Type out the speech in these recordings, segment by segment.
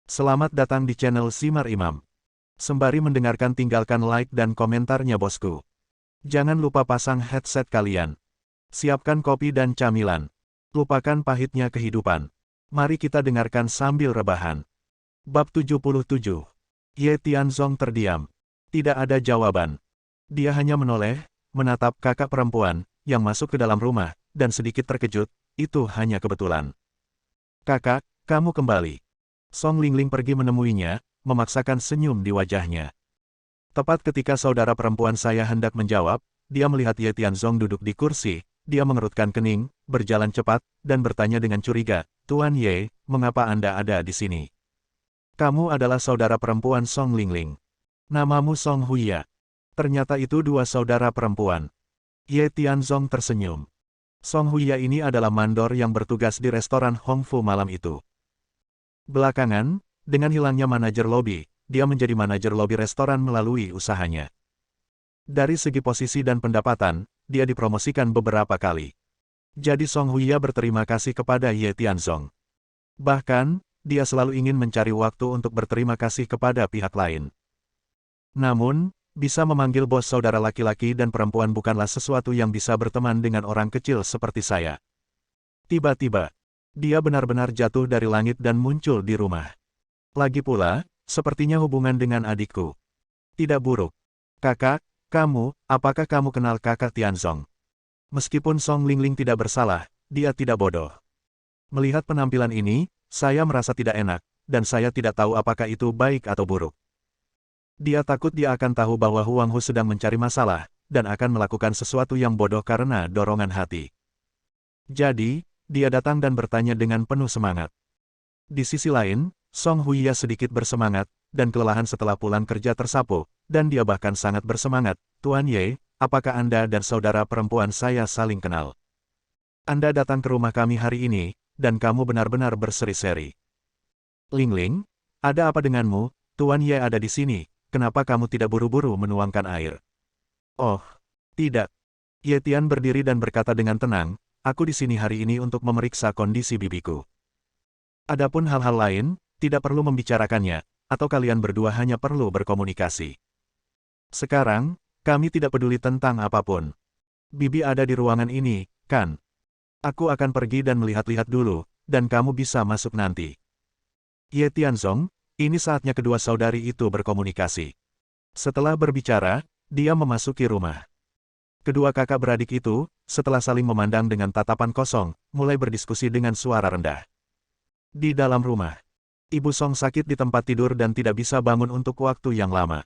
Selamat datang di channel Simar Imam. Sembari mendengarkan tinggalkan like dan komentarnya bosku. Jangan lupa pasang headset kalian. Siapkan kopi dan camilan. Lupakan pahitnya kehidupan. Mari kita dengarkan sambil rebahan. Bab 77. Ye Tianzong terdiam. Tidak ada jawaban. Dia hanya menoleh, menatap kakak perempuan, yang masuk ke dalam rumah, dan sedikit terkejut, itu hanya kebetulan. Kakak, kamu kembali. Song Lingling pergi menemuinya, memaksakan senyum di wajahnya. Tepat ketika saudara perempuan saya hendak menjawab, dia melihat Ye Tianzong duduk di kursi, dia mengerutkan kening, berjalan cepat, dan bertanya dengan curiga, Tuan Ye, mengapa Anda ada di sini? Kamu adalah saudara perempuan Song Lingling. Namamu Song Huya. Ternyata itu dua saudara perempuan. Ye Tianzong tersenyum. Song Huya ini adalah mandor yang bertugas di restoran Hong Fu malam itu. Belakangan, dengan hilangnya manajer lobi, dia menjadi manajer lobi restoran melalui usahanya. Dari segi posisi dan pendapatan, dia dipromosikan beberapa kali. Jadi Song Huya berterima kasih kepada Ye Tianzong. Bahkan, dia selalu ingin mencari waktu untuk berterima kasih kepada pihak lain. Namun, bisa memanggil bos saudara laki-laki dan perempuan bukanlah sesuatu yang bisa berteman dengan orang kecil seperti saya. Tiba-tiba, dia benar-benar jatuh dari langit dan muncul di rumah. Lagi pula, sepertinya hubungan dengan adikku tidak buruk. Kakak, apakah kamu kenal kakak Tianzong? Meskipun Song Lingling tidak bersalah, dia tidak bodoh. Melihat penampilan ini, saya merasa tidak enak, dan saya tidak tahu apakah itu baik atau buruk. Dia takut dia akan tahu bahwa Huang Hu sedang mencari masalah, dan akan melakukan sesuatu yang bodoh karena dorongan hati. Jadi, dia datang dan bertanya dengan penuh semangat. Di sisi lain, Song Huya sedikit bersemangat, dan kelelahan setelah pulang kerja tersapu, dan dia bahkan sangat bersemangat. Tuan Ye, apakah Anda dan saudara perempuan saya saling kenal? Anda datang ke rumah kami hari ini, dan kamu benar-benar berseri-seri. Lingling, ada apa denganmu? Tuan Ye ada di sini, kenapa kamu tidak buru-buru menuangkan air? Oh, tidak. Ye Tian berdiri dan berkata dengan tenang, aku di sini hari ini untuk memeriksa kondisi bibiku. Adapun hal-hal lain, tidak perlu membicarakannya, atau kalian berdua hanya perlu berkomunikasi. Sekarang, kami tidak peduli tentang apapun. Bibi ada di ruangan ini, kan? Aku akan pergi dan melihat-lihat dulu, dan kamu bisa masuk nanti. Ye Tianzong, ini saatnya kedua saudari itu berkomunikasi. Setelah berbicara, dia memasuki rumah. Kedua kakak beradik itu, setelah saling memandang dengan tatapan kosong, mulai berdiskusi dengan suara rendah. Di dalam rumah, Ibu Song sakit di tempat tidur dan tidak bisa bangun untuk waktu yang lama.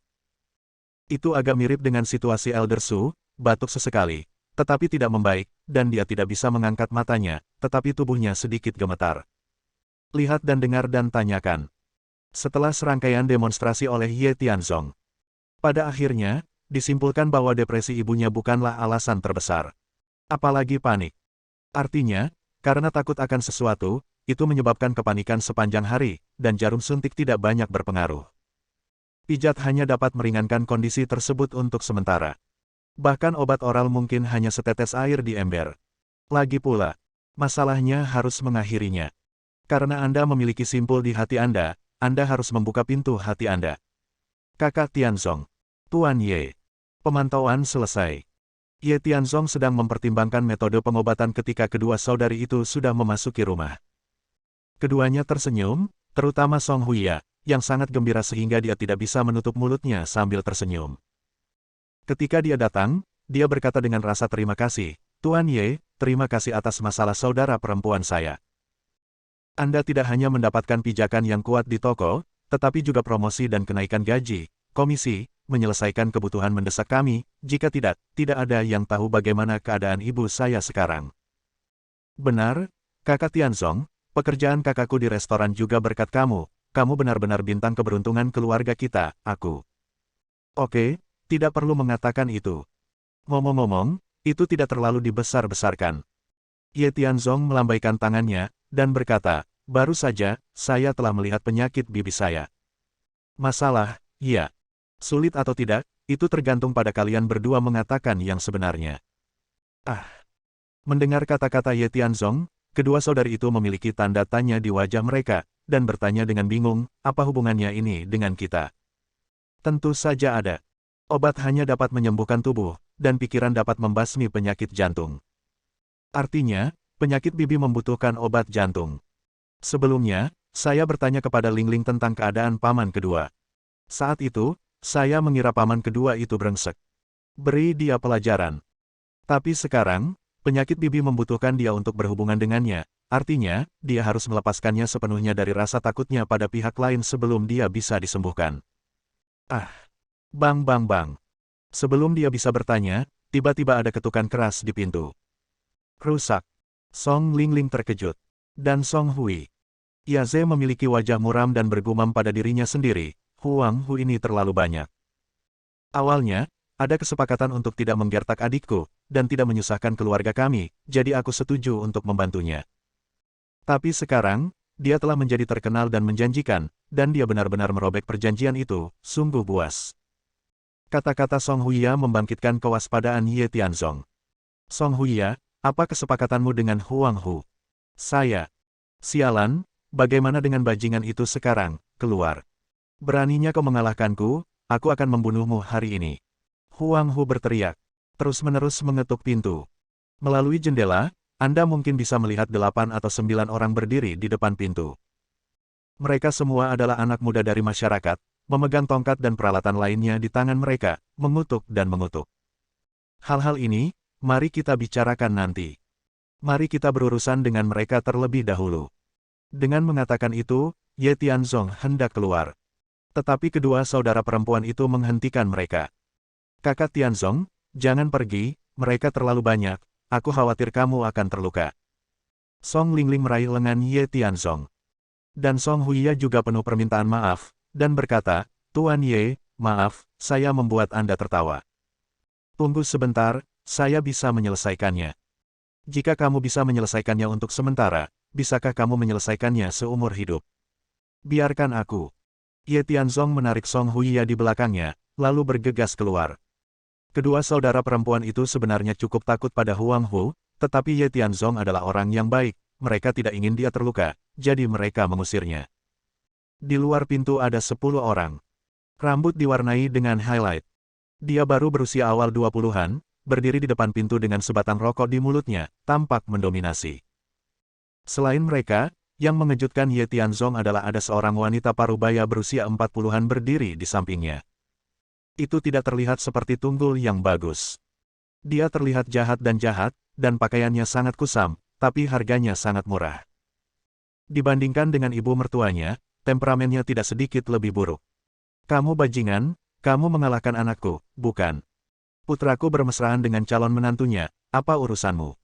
Itu agak mirip dengan situasi Elder Su, batuk sesekali, tetapi tidak membaik, dan dia tidak bisa mengangkat matanya, tetapi tubuhnya sedikit gemetar. Lihat dan dengar dan tanyakan. Setelah serangkaian demonstrasi oleh Ye Tianzong, pada akhirnya, disimpulkan bahwa depresi ibunya bukanlah alasan terbesar. Apalagi panik. Artinya, karena takut akan sesuatu, itu menyebabkan kepanikan sepanjang hari, dan jarum suntik tidak banyak berpengaruh. Pijat hanya dapat meringankan kondisi tersebut untuk sementara. Bahkan obat oral mungkin hanya setetes air di ember. Lagi pula, masalahnya harus mengakhirinya. Karena Anda memiliki simpul di hati Anda harus membuka pintu hati Anda. Kakak Tianzong. Tuan Ye. Pemantauan selesai. Ye Tianzong sedang mempertimbangkan metode pengobatan ketika kedua saudari itu sudah memasuki rumah. Keduanya tersenyum, terutama Song Huya, yang sangat gembira sehingga dia tidak bisa menutup mulutnya sambil tersenyum. Ketika dia datang, dia berkata dengan rasa terima kasih, Tuan Ye, terima kasih atas masalah saudara perempuan saya. Anda tidak hanya mendapatkan pijakan yang kuat di toko, tetapi juga promosi dan kenaikan gaji, komisi, menyelesaikan kebutuhan mendesak kami, jika tidak ada yang tahu bagaimana keadaan ibu saya sekarang. Benar, kakak Tianzong, pekerjaan kakakku di restoran juga berkat kamu benar-benar bintang keberuntungan keluarga kita, aku. Oke, tidak perlu mengatakan itu. Ngomong-ngomong, itu tidak terlalu dibesar-besarkan. Ye Tianzong melambaikan tangannya, dan berkata, baru saja, saya telah melihat penyakit bibi saya. Masalah, ya. Sulit atau tidak, itu tergantung pada kalian berdua mengatakan yang sebenarnya. Mendengar kata-kata Ye Tianzong, kedua saudari itu memiliki tanda tanya di wajah mereka, dan bertanya dengan bingung, apa hubungannya ini dengan kita? Tentu saja ada. Obat hanya dapat menyembuhkan tubuh, dan pikiran dapat membasmi penyakit jantung. Artinya, penyakit bibi membutuhkan obat jantung. Sebelumnya, saya bertanya kepada Ling Ling tentang keadaan paman kedua. Saat itu, saya mengira paman kedua itu brengsek. Beri dia pelajaran. Tapi sekarang, penyakit bibi membutuhkan dia untuk berhubungan dengannya, artinya, dia harus melepaskannya sepenuhnya dari rasa takutnya pada pihak lain sebelum dia bisa disembuhkan. Ah! Bang bang bang. Sebelum dia bisa bertanya, tiba-tiba ada ketukan keras di pintu. Rusak. Song Ling Ling terkejut. Dan Song Hui. Yaze memiliki wajah muram dan bergumam pada dirinya sendiri, Huang Hu ini terlalu banyak. Awalnya, ada kesepakatan untuk tidak menggertak adikku, dan tidak menyusahkan keluarga kami, jadi aku setuju untuk membantunya. Tapi sekarang, dia telah menjadi terkenal dan menjanjikan, dan dia benar-benar merobek perjanjian itu, sungguh buas. Kata-kata Song Huya membangkitkan kewaspadaan Ye Tianzong. Song Huya, apa kesepakatanmu dengan Huang Hu? Saya. Sialan, bagaimana dengan bajingan itu sekarang, keluar. Beraninya kau mengalahkanku, aku akan membunuhmu hari ini. Huang Hu berteriak, terus-menerus mengetuk pintu. Melalui jendela, Anda mungkin bisa melihat 8 atau 9 orang berdiri di depan pintu. Mereka semua adalah anak muda dari masyarakat, memegang tongkat dan peralatan lainnya di tangan mereka, mengutuk dan mengutuk. Hal-hal ini, mari kita bicarakan nanti. Mari kita berurusan dengan mereka terlebih dahulu. Dengan mengatakan itu, Ye Tianzong hendak keluar. Tetapi kedua saudara perempuan itu menghentikan mereka. Kakak Tianzong, jangan pergi, mereka terlalu banyak, aku khawatir kamu akan terluka. Song Ling Ling meraih lengan Ye Tianzong. Dan Song Huya juga penuh permintaan maaf, dan berkata, Tuan Ye, maaf, saya membuat Anda tertawa. Tunggu sebentar, saya bisa menyelesaikannya. Jika kamu bisa menyelesaikannya untuk sementara, bisakah kamu menyelesaikannya seumur hidup? Biarkan aku. Ye Tianzong menarik Song Huya di belakangnya, lalu bergegas keluar. Kedua saudara perempuan itu sebenarnya cukup takut pada Huang Hu, tetapi Ye Tianzong adalah orang yang baik, mereka tidak ingin dia terluka, jadi mereka mengusirnya. Di luar pintu ada 10 orang. Rambut diwarnai dengan highlight. Dia baru berusia awal 20-an, berdiri di depan pintu dengan sebatang rokok di mulutnya, tampak mendominasi. Selain mereka, yang mengejutkan Ye Tianzong adalah ada seorang wanita parubaya berusia 40-an berdiri di sampingnya. Itu tidak terlihat seperti tunggul yang bagus. Dia terlihat jahat, dan pakaiannya sangat kusam, tapi harganya sangat murah. Dibandingkan dengan ibu mertuanya, temperamennya tidak sedikit lebih buruk. Kamu bajingan, kamu mengalahkan anakku, bukan? Putraku bermesraan dengan calon menantunya, apa urusanmu?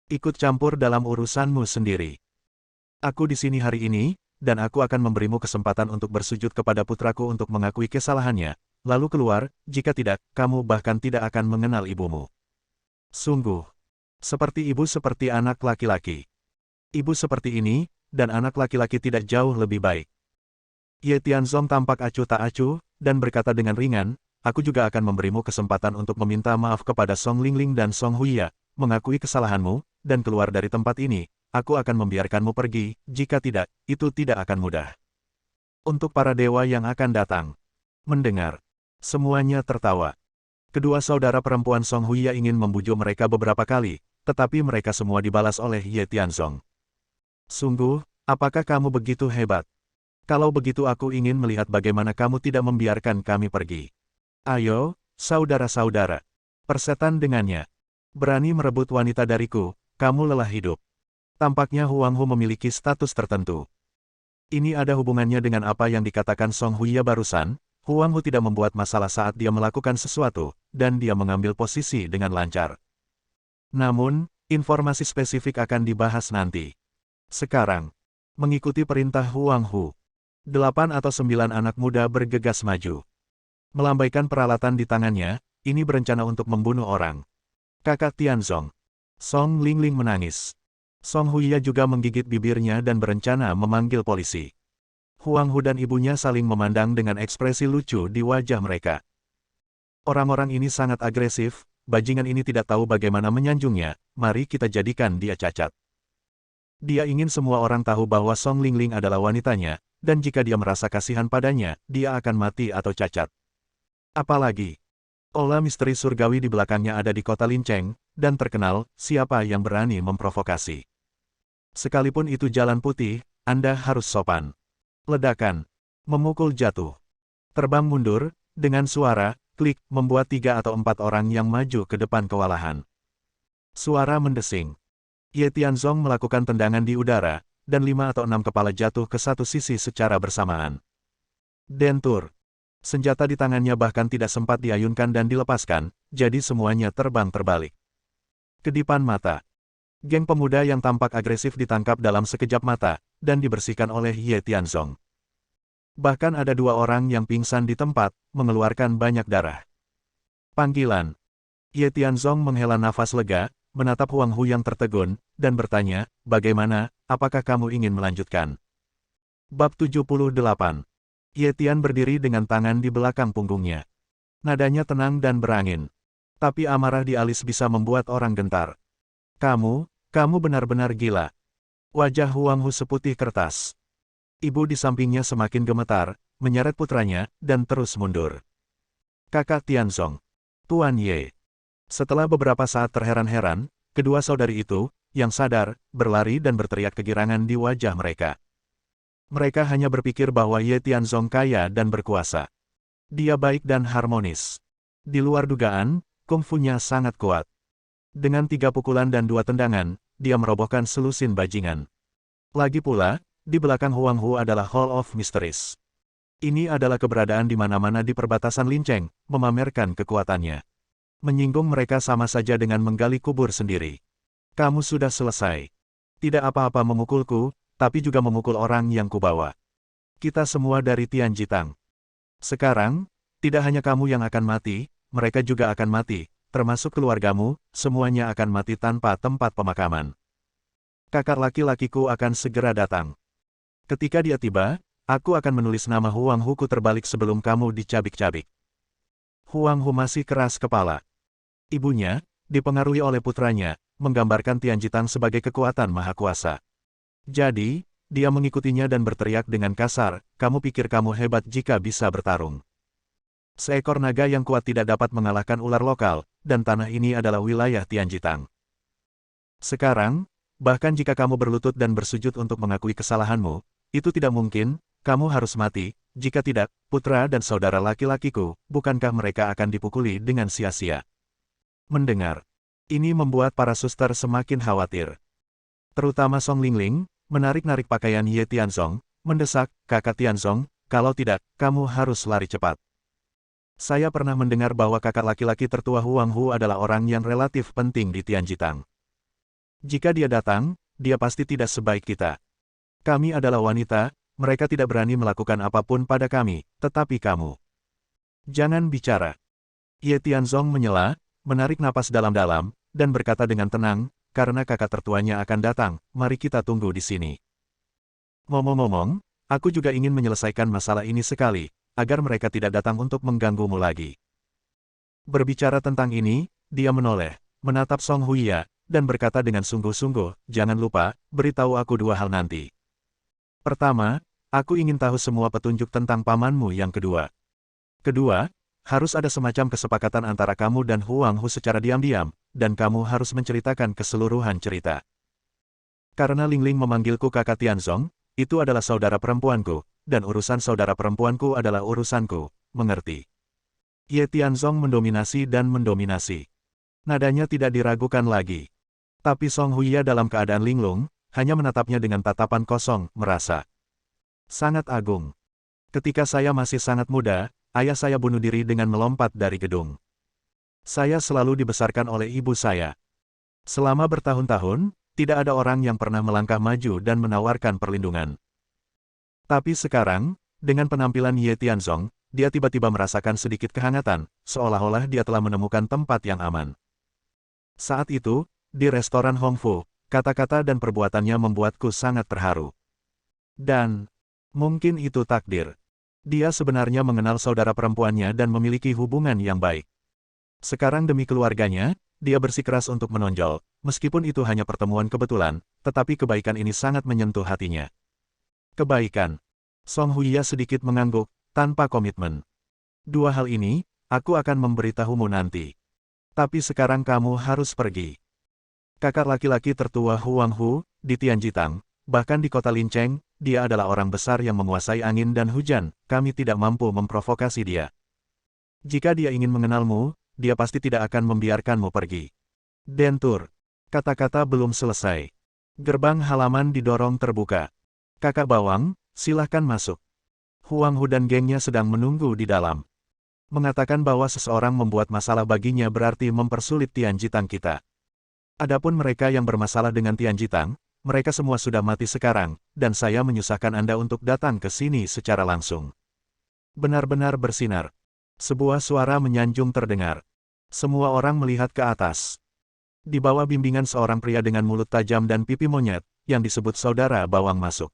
Ikut campur dalam urusanmu sendiri. Aku di sini hari ini, dan aku akan memberimu kesempatan untuk bersujud kepada putraku untuk mengakui kesalahannya, lalu keluar, jika tidak, kamu bahkan tidak akan mengenal ibumu. Sungguh. Seperti ibu seperti anak laki-laki. Ibu seperti ini, dan anak laki-laki tidak jauh lebih baik. Ye Tianzong tampak acuh tak acuh, dan berkata dengan ringan, aku juga akan memberimu kesempatan untuk meminta maaf kepada Song Ling Ling dan Song Huya, mengakui kesalahanmu, dan keluar dari tempat ini, aku akan membiarkanmu pergi, jika tidak, itu tidak akan mudah. Untuk para dewa yang akan datang. Mendengar. Semuanya tertawa. Kedua saudara perempuan Song Huya ingin membujuk mereka beberapa kali, tetapi mereka semua dibalas oleh Ye Tianzong. Sungguh, apakah kamu begitu hebat? Kalau begitu aku ingin melihat bagaimana kamu tidak membiarkan kami pergi. Ayo, saudara-saudara. Persetan dengannya. Berani merebut wanita dariku, kamu lelah hidup. Tampaknya Huang Hu memiliki status tertentu. Ini ada hubungannya dengan apa yang dikatakan Song Huya barusan, Huang Hu tidak membuat masalah saat dia melakukan sesuatu, dan dia mengambil posisi dengan lancar. Namun, informasi spesifik akan dibahas nanti. Sekarang, mengikuti perintah Huang Hu. 8 atau 9 anak muda bergegas maju. Melambaikan peralatan di tangannya, ini berencana untuk membunuh orang. Kakak Tianzong. Song Ling Ling menangis. Song Huya juga menggigit bibirnya dan berencana memanggil polisi. Huang Hu dan ibunya saling memandang dengan ekspresi lucu di wajah mereka. Orang-orang ini sangat agresif, bajingan ini tidak tahu bagaimana menyanjungnya, mari kita jadikan dia cacat. Dia ingin semua orang tahu bahwa Song Lingling adalah wanitanya, dan jika dia merasa kasihan padanya, dia akan mati atau cacat. Apalagi, aula misteri surgawi di belakangnya ada di kota Linceng, dan terkenal, siapa yang berani memprovokasi. Sekalipun itu jalan putih, Anda harus sopan. Ledakan. Memukul jatuh. Terbang mundur, dengan suara, klik, membuat 3 atau 4 orang yang maju ke depan kewalahan. Suara mendesing. Ye Tianzong melakukan tendangan di udara, dan 5 atau 6 kepala jatuh ke satu sisi secara bersamaan. Dentur. Senjata di tangannya bahkan tidak sempat diayunkan dan dilepaskan, jadi semuanya terbang terbalik. Kedipan mata. Geng pemuda yang tampak agresif ditangkap dalam sekejap mata, dan dibersihkan oleh Ye Tianzong. Bahkan ada 2 orang yang pingsan di tempat, mengeluarkan banyak darah. Panggilan. Ye Tianzong menghela nafas lega, menatap Huang Hu yang tertegun, dan bertanya, bagaimana, apakah kamu ingin melanjutkan? Bab 78. Ye Tian berdiri dengan tangan di belakang punggungnya. Nadanya tenang dan berangin. Tapi amarah di alis bisa membuat orang gentar. Kamu benar-benar gila. Wajah Huang Hu seputih kertas. Ibu di sampingnya semakin gemetar, menyeret putranya, dan terus mundur. Kakak Tianzong. Tuan Ye. Setelah beberapa saat terheran-heran, kedua saudari itu, yang sadar, berlari dan berteriak kegirangan di wajah mereka. Mereka hanya berpikir bahwa Ye Tianzong kaya dan berkuasa. Dia baik dan harmonis. Di luar dugaan, kungfunya sangat kuat. Dengan 3 pukulan dan 2 tendangan, dia merobohkan selusin bajingan. Lagi pula, di belakang Huang Hu adalah Hall of Mysteries. Ini adalah keberadaan di mana-mana di perbatasan Linceng, memamerkan kekuatannya. Menyinggung mereka sama saja dengan menggali kubur sendiri. Kamu sudah selesai. Tidak apa-apa memukulku, tapi juga memukul orang yang kubawa. Kita semua dari Tianjitang. Sekarang, tidak hanya kamu yang akan mati, mereka juga akan mati, termasuk keluargamu, semuanya akan mati tanpa tempat pemakaman. Kakak laki-lakiku akan segera datang. Ketika dia tiba, aku akan menulis nama Huang Hu terbalik sebelum kamu dicabik-cabik. Huang Hu masih keras kepala. Ibunya, dipengaruhi oleh putranya, menggambarkan Tianjitang sebagai kekuatan maha kuasa. Jadi, dia mengikutinya dan berteriak dengan kasar, kamu pikir kamu hebat jika bisa bertarung. Seekor naga yang kuat tidak dapat mengalahkan ular lokal, dan tanah ini adalah wilayah Tianjitang. Sekarang, bahkan jika kamu berlutut dan bersujud untuk mengakui kesalahanmu, itu tidak mungkin, kamu harus mati, jika tidak, putra dan saudara laki-lakiku, bukankah mereka akan dipukuli dengan sia-sia? Mendengar. Ini membuat para suster semakin khawatir. Terutama Song Lingling, menarik-narik pakaian Ye Tianzong, mendesak, kakak Tianzong, kalau tidak, kamu harus lari cepat. Saya pernah mendengar bahwa kakak laki-laki tertua Huang Hu adalah orang yang relatif penting di Tianjitang. Jika dia datang, dia pasti tidak sebaik kita. Kami adalah wanita, mereka tidak berani melakukan apapun pada kami, tetapi kamu. Jangan bicara. Ye Tianzong menyela, menarik napas dalam-dalam, dan berkata dengan tenang, karena kakak tertuanya akan datang, mari kita tunggu di sini. Ngomong-ngomong, aku juga ingin menyelesaikan masalah ini sekali, agar mereka tidak datang untuk mengganggumu lagi. Berbicara tentang ini, dia menoleh, menatap Song Huiya, dan berkata dengan sungguh-sungguh, jangan lupa, beritahu aku 2 hal nanti. Pertama, aku ingin tahu semua petunjuk tentang pamanmu yang kedua. Kedua, harus ada semacam kesepakatan antara kamu dan Huang Hu secara diam-diam, dan kamu harus menceritakan keseluruhan cerita. Karena Lingling memanggilku kakak Tianzong, itu adalah saudara perempuanku, dan urusan saudara perempuanku adalah urusanku, mengerti? Ye Tianzong mendominasi dan mendominasi. Nadanya tidak diragukan lagi. Tapi Song Huiya dalam keadaan linglung, hanya menatapnya dengan tatapan kosong, merasa sangat agung. Ketika saya masih sangat muda, ayah saya bunuh diri dengan melompat dari gedung. Saya selalu dibesarkan oleh ibu saya. Selama bertahun-tahun, tidak ada orang yang pernah melangkah maju dan menawarkan perlindungan. Tapi sekarang, dengan penampilan Ye Tianzong, dia tiba-tiba merasakan sedikit kehangatan, seolah-olah dia telah menemukan tempat yang aman. Saat itu, di restoran Hongfu, kata-kata dan perbuatannya membuatku sangat terharu. Dan, mungkin itu takdir. Dia sebenarnya mengenal saudara perempuannya dan memiliki hubungan yang baik. Sekarang demi keluarganya, dia bersikeras untuk menonjol, meskipun itu hanya pertemuan kebetulan, tetapi kebaikan ini sangat menyentuh hatinya. Kebaikan. Song Huya sedikit mengangguk, tanpa komitmen. Dua hal ini, aku akan memberitahumu nanti. Tapi sekarang kamu harus pergi. Kakak laki-laki tertua Huang Hu, di Tianjitang, bahkan di kota Linceng, dia adalah orang besar yang menguasai angin dan hujan, kami tidak mampu memprovokasi dia. Jika dia ingin mengenalmu, dia pasti tidak akan membiarkanmu pergi. Dentur. Kata-kata belum selesai. Gerbang halaman didorong terbuka. Kakak Bawang, silahkan masuk. Huang Hu dan gengnya sedang menunggu di dalam. Mengatakan bahwa seseorang membuat masalah baginya berarti mempersulit Tianjitang kita. Adapun mereka yang bermasalah dengan Tianjitang, mereka semua sudah mati sekarang, dan saya menyusahkan Anda untuk datang ke sini secara langsung. Benar-benar bersinar. Sebuah suara menyanjung terdengar. Semua orang melihat ke atas. Di bawah bimbingan seorang pria dengan mulut tajam dan pipi monyet, yang disebut Saudara Bawang masuk.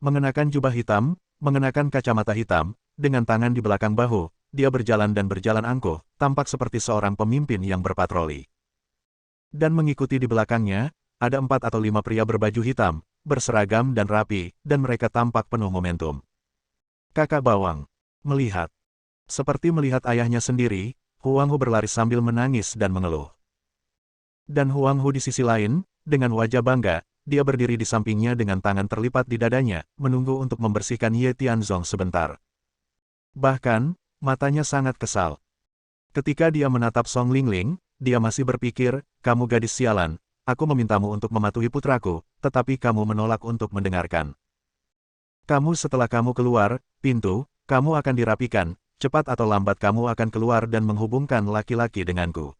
Mengenakan jubah hitam, mengenakan kacamata hitam, dengan tangan di belakang bahu, dia berjalan dan berjalan angkuh, tampak seperti seorang pemimpin yang berpatroli. Dan mengikuti di belakangnya, ada 4 atau 5 pria berbaju hitam, berseragam dan rapi, dan mereka tampak penuh momentum. Kakak Bawang melihat. Seperti melihat ayahnya sendiri, Huang Hu berlari sambil menangis dan mengeluh. Dan Huang Hu di sisi lain, dengan wajah bangga, dia berdiri di sampingnya dengan tangan terlipat di dadanya, menunggu untuk membersihkan Ye Tianzong sebentar. Bahkan, matanya sangat kesal. Ketika dia menatap Song Lingling, dia masih berpikir, kamu gadis sialan, aku memintamu untuk mematuhi putraku, tetapi kamu menolak untuk mendengarkan. Setelah kamu keluar, pintu, kamu akan dirapikan, cepat atau lambat kamu akan keluar dan menghubungkan laki-laki denganku.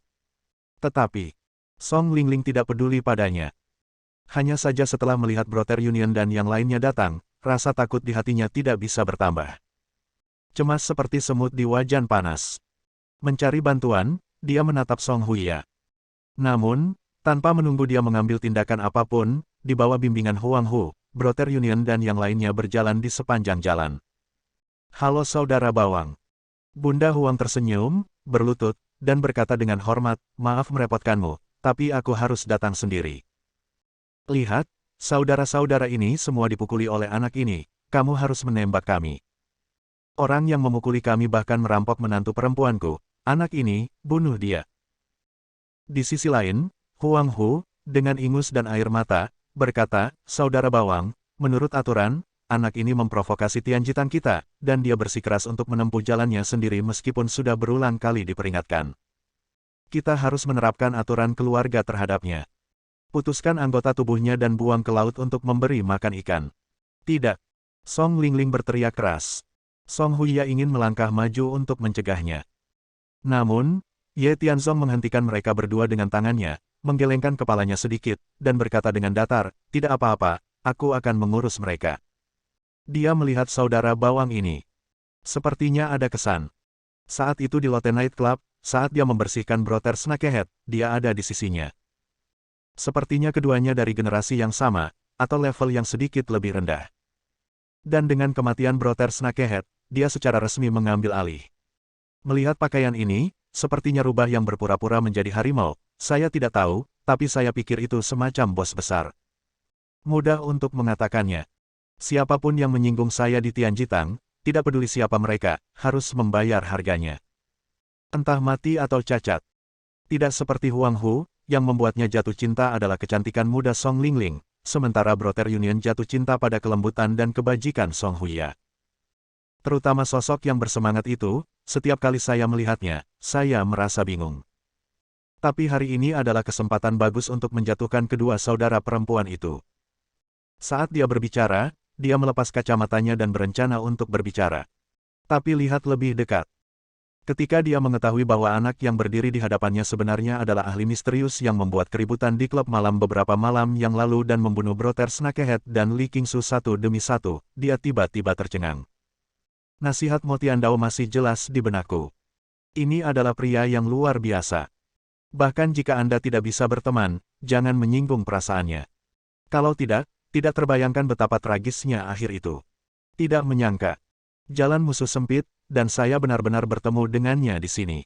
Tetapi, Song Lingling tidak peduli padanya. Hanya saja setelah melihat Brother Union dan yang lainnya datang, rasa takut di hatinya tidak bisa bertambah. Cemas seperti semut di wajan panas. Mencari bantuan, dia menatap Song Huya. Namun, tanpa menunggu dia mengambil tindakan apapun, di bawah bimbingan Huang Hu, Brother Union dan yang lainnya berjalan di sepanjang jalan. Halo Saudara Bawang. Bunda Huang tersenyum, berlutut, dan berkata dengan hormat, maaf merepotkanmu, tapi aku harus datang sendiri. Lihat, saudara-saudara ini semua dipukuli oleh anak ini, kamu harus menembak kami. Orang yang memukuli kami bahkan merampok menantu perempuanku, anak ini, bunuh dia. Di sisi lain, Huang Hu, dengan ingus dan air mata, berkata, Saudara Bawang, menurut aturan, anak ini memprovokasi Tianjitang kita, dan dia bersikeras untuk menempuh jalannya sendiri meskipun sudah berulang kali diperingatkan. Kita harus menerapkan aturan keluarga terhadapnya. Putuskan anggota tubuhnya dan buang ke laut untuk memberi makan ikan. Tidak. Song Lingling berteriak keras. Song Huya ingin melangkah maju untuk mencegahnya. Namun, Ye Tianzong menghentikan mereka berdua dengan tangannya, menggelengkan kepalanya sedikit, dan berkata dengan datar, tidak apa-apa, aku akan mengurus mereka. Dia melihat saudara Bawang ini. Sepertinya ada kesan. Saat itu di Lotte Night Club, saat dia membersihkan Brother Snakehead, dia ada di sisinya. Sepertinya keduanya dari generasi yang sama, atau level yang sedikit lebih rendah. Dan dengan kematian Brother Snakehead, dia secara resmi mengambil alih. Melihat pakaian ini, sepertinya rubah yang berpura-pura menjadi harimau, saya tidak tahu, tapi saya pikir itu semacam bos besar. Mudah untuk mengatakannya. Siapapun yang menyinggung saya di Tianjitang, tidak peduli siapa mereka, harus membayar harganya. Entah mati atau cacat. Tidak seperti Huang Hu, yang membuatnya jatuh cinta adalah kecantikan muda Song Lingling, sementara Brother Union jatuh cinta pada kelembutan dan kebajikan Song Huya. Terutama sosok yang bersemangat itu, setiap kali saya melihatnya, saya merasa bingung. Tapi hari ini adalah kesempatan bagus untuk menjatuhkan kedua saudara perempuan itu. Saat dia berbicara, dia melepas kacamatanya dan berencana untuk berbicara. Tapi lihat lebih dekat. Ketika dia mengetahui bahwa anak yang berdiri di hadapannya sebenarnya adalah ahli misterius yang membuat keributan di klub malam beberapa malam yang lalu dan membunuh Brother Snakehead dan Li Qingsu satu demi satu, dia tiba-tiba tercengang. Nasihat Mo Tiandao masih jelas di benakku. Ini adalah pria yang luar biasa. Bahkan jika Anda tidak bisa berteman, jangan menyinggung perasaannya. Kalau tidak terbayangkan betapa tragisnya akhir itu. Tidak menyangka. Jalan musuh sempit, dan saya benar-benar bertemu dengannya di sini.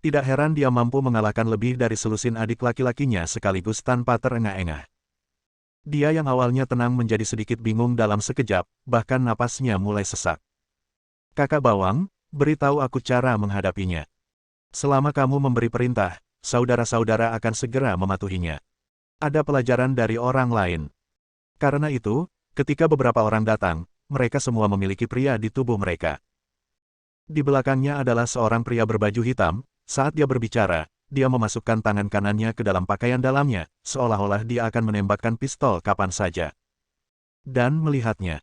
Tidak heran dia mampu mengalahkan lebih dari selusin adik laki-lakinya sekaligus tanpa terengah-engah. Dia yang awalnya tenang menjadi sedikit bingung dalam sekejap, bahkan napasnya mulai sesak. Kakak Bawang, beritahu aku cara menghadapinya. Selama kamu memberi perintah, saudara-saudara akan segera mematuhinya. Ada pelajaran dari orang lain. Karena itu, ketika beberapa orang datang, mereka semua memiliki pria di tubuh mereka. Di belakangnya adalah seorang pria berbaju hitam. Saat dia berbicara, dia memasukkan tangan kanannya ke dalam pakaian dalamnya, seolah-olah dia akan menembakkan pistol kapan saja. Dan melihatnya,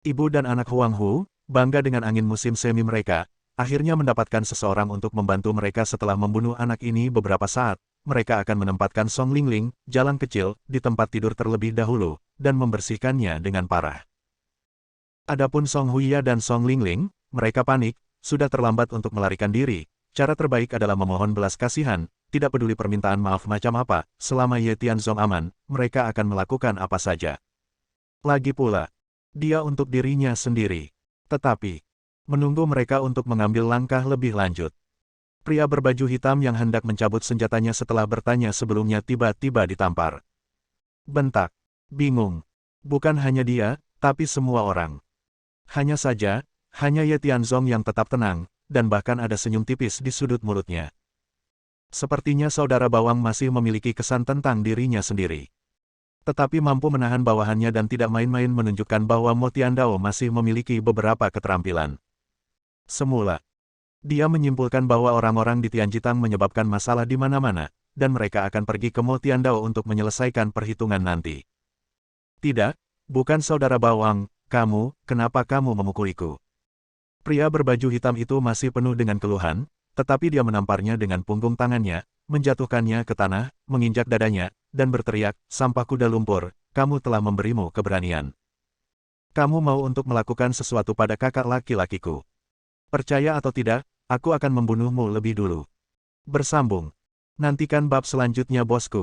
ibu dan anak Huang Hu, bangga dengan angin musim semi mereka, akhirnya mendapatkan seseorang untuk membantu mereka setelah membunuh anak ini beberapa saat. Mereka akan menempatkan Song Lingling, jalan kecil, di tempat tidur terlebih dahulu, dan membersihkannya dengan parah. Adapun Song Huya dan Song Lingling, mereka panik, sudah terlambat untuk melarikan diri. Cara terbaik adalah memohon belas kasihan, tidak peduli permintaan maaf macam apa, selama Ye Tianzong aman, mereka akan melakukan apa saja. Lagi pula, dia untuk dirinya sendiri. Tetapi, menunggu mereka untuk mengambil langkah lebih lanjut. Pria berbaju hitam yang hendak mencabut senjatanya setelah bertanya sebelumnya tiba-tiba ditampar. Bentak. Bingung. Bukan hanya dia, tapi semua orang. Hanya saja, hanya Ye Tianzong yang tetap tenang, dan bahkan ada senyum tipis di sudut mulutnya. Sepertinya saudara Bawang masih memiliki kesan tentang dirinya sendiri. Tetapi mampu menahan bawahannya dan tidak main-main menunjukkan bahwa Mo Tiandao masih memiliki beberapa keterampilan. Semula, dia menyimpulkan bahwa orang-orang di Tianjitang menyebabkan masalah di mana-mana, dan mereka akan pergi ke Mo Tiandao untuk menyelesaikan perhitungan nanti. Tidak, bukan saudara Bawang, kenapa kamu memukuliku? Pria berbaju hitam itu masih penuh dengan keluhan, tetapi dia menamparnya dengan punggung tangannya, menjatuhkannya ke tanah, menginjak dadanya, dan berteriak, "Sampah kuda lumpur, kamu telah memberimu keberanian. Kamu mau untuk melakukan sesuatu pada kakak laki-lakiku. Percaya atau tidak, aku akan membunuhmu lebih dulu." Bersambung. Nantikan bab selanjutnya bosku.